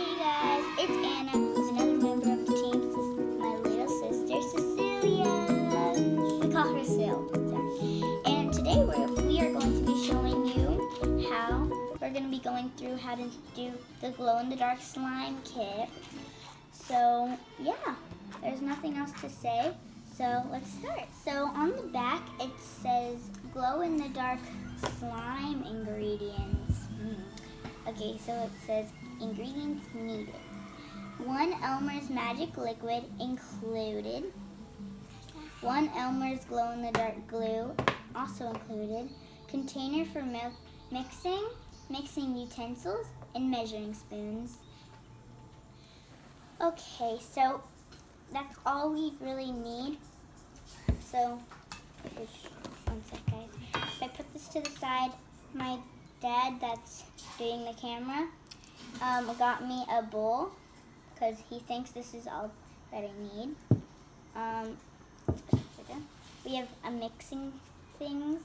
Hey guys, it's Anna, who's another member of the team. This is my little sister, Cecilia. We call her Sil. And today we are going to be showing you how we're going to be going through how to do the glow-in-the-dark slime kit. So yeah, there's nothing else to say. So let's start. So on the back it says glow-in-the-dark slime ingredients. Okay, so it says ingredients needed. 1 Elmer's magic liquid included. 1 Elmer's glow-in-the-dark glue also included. Container for mixing utensils, and measuring spoons. Okay, so that's all we really need. So, one sec guys. So I put this to the side. My dad, that's doing the camera, got me a bowl because he thinks this is all that I need. We have a mixing things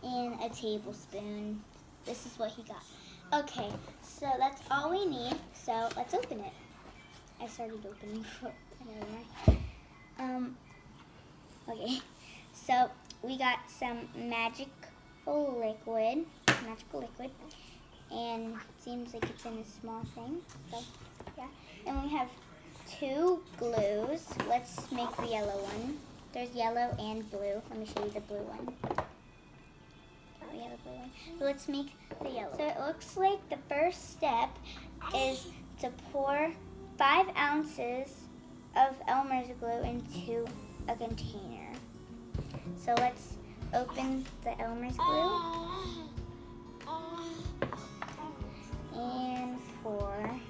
and a tablespoon. This is what he got. Okay, so that's all we need. So let's open it. I started opening before. Okay, so we got some magical liquid, and it seems like it's in a small thing. So yeah, and we have 2 glues. Let's make the yellow one. There's yellow and blue. Let me show you the blue one. Oh yeah, the blue one. So let's make the yellow. So it looks like the first step is to pour 5 ounces of Elmer's glue into a container. So let's open the Elmer's glue and pour.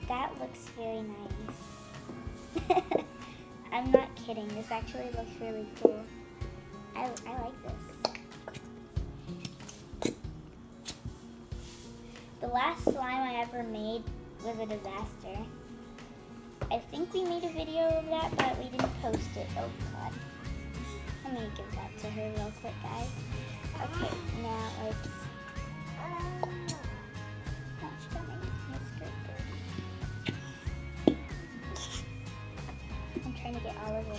That looks very nice. I'm not kidding. This actually looks really cool. I like this. The last slime I ever made was a disaster. I think we made a video of that, but we didn't post it. Oh God. Let me give that to her real quick, guys. Okay, now let's... Oh, she got my skirt dirty. I'm trying to get all of it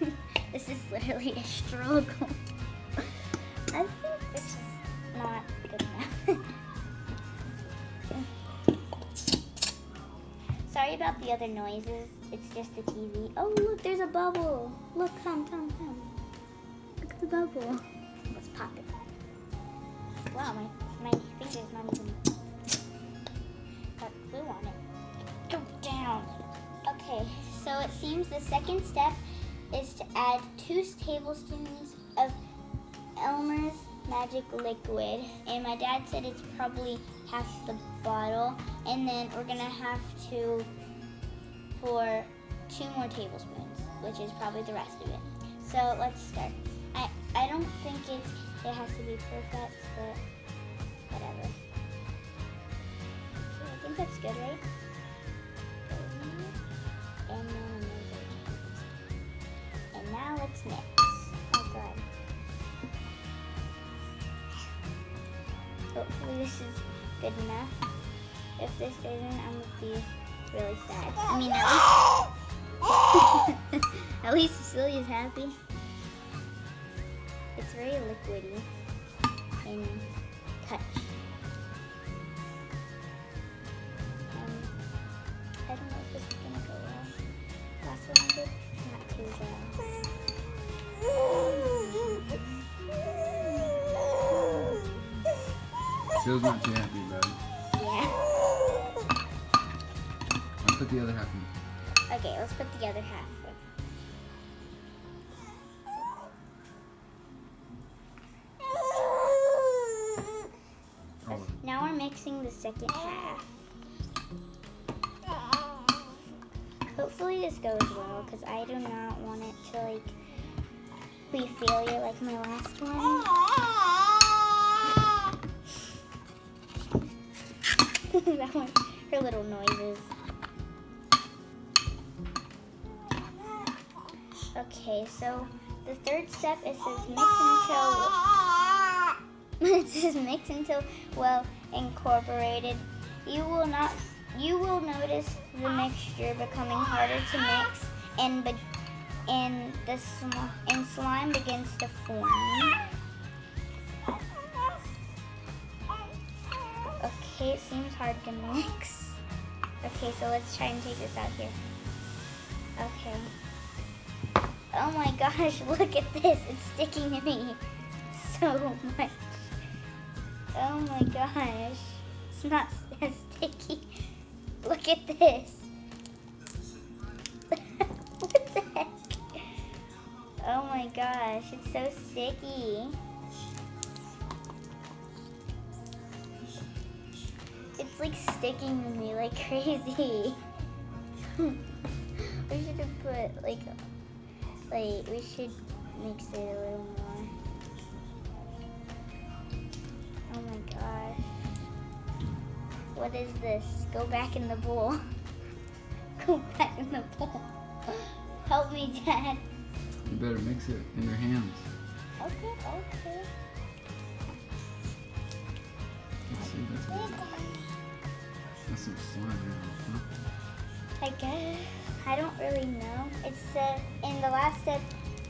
out. This is literally a struggle. I think this is not good enough. Sorry about the other noises. It's just the TV. Oh, look, there's a bubble. Look, come. Look at the bubble. Let's pop it. Wow, my finger's not even got glue on it. Go down. Okay, so it seems the second step is to add 2 tablespoons of Elmer's magic liquid, and my dad said it's probably half the bottle, and then we're gonna have to pour 2 more tablespoons, which is probably the rest of it. So let's start. I don't think it has to be perfect, but whatever. I think that's good, right? And then another tablespoon. And now let's mix. Oh God. Hopefully this is good enough. If this isn't, I'm gonna be really sad. I mean, at least Cecilia's happy. It's very liquidy in touch. I don't know if this is gonna go well. Last one I did, not too well. Sil's not too happy about it. Yeah. I'll put the other half in. Okay, let's put the other half. Now we're mixing the second half. Hopefully this goes well, because I do not want it to be failure like my last one. That one, her little noises. Okay, so the third step is says mix until Once it's mixed until well incorporated, you will notice the mixture becoming harder to mix, and slime begins to form. Okay, it seems hard to mix. Okay, so let's try and take this out here. Okay. Oh my gosh, look at this. It's sticking to me so much. Oh my gosh. It's not as sticky. Look at this. What the heck? Oh my gosh, it's so sticky. It's like sticking to me like crazy. We should have put we should mix it a little more. Oh my gosh. What is this? Go back in the bowl. Go back in the bowl. Help me, Dad. You better mix it in your hands. Okay. Let's see, that's some slime here, huh? I guess. I don't really know. It said in the last step,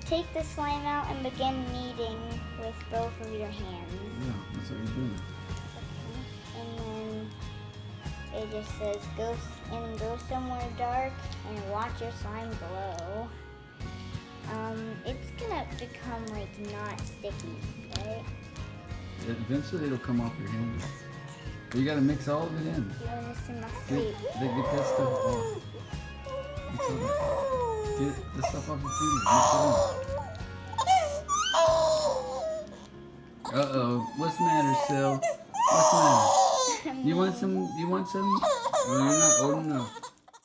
take the slime out and begin kneading with both of your hands. Yeah, that's what you're doing. Okay. And then it just says go somewhere dark and watch your slime glow. It's gonna become like not sticky, right? Eventually it'll come off your hands. But you gotta mix all of it in. Doing this in my sleep. Get that stuff off. Get the stuff off your fingers. Uh-oh. What's the matter, Sil? What's the matter? You want some? Well, you're not old enough.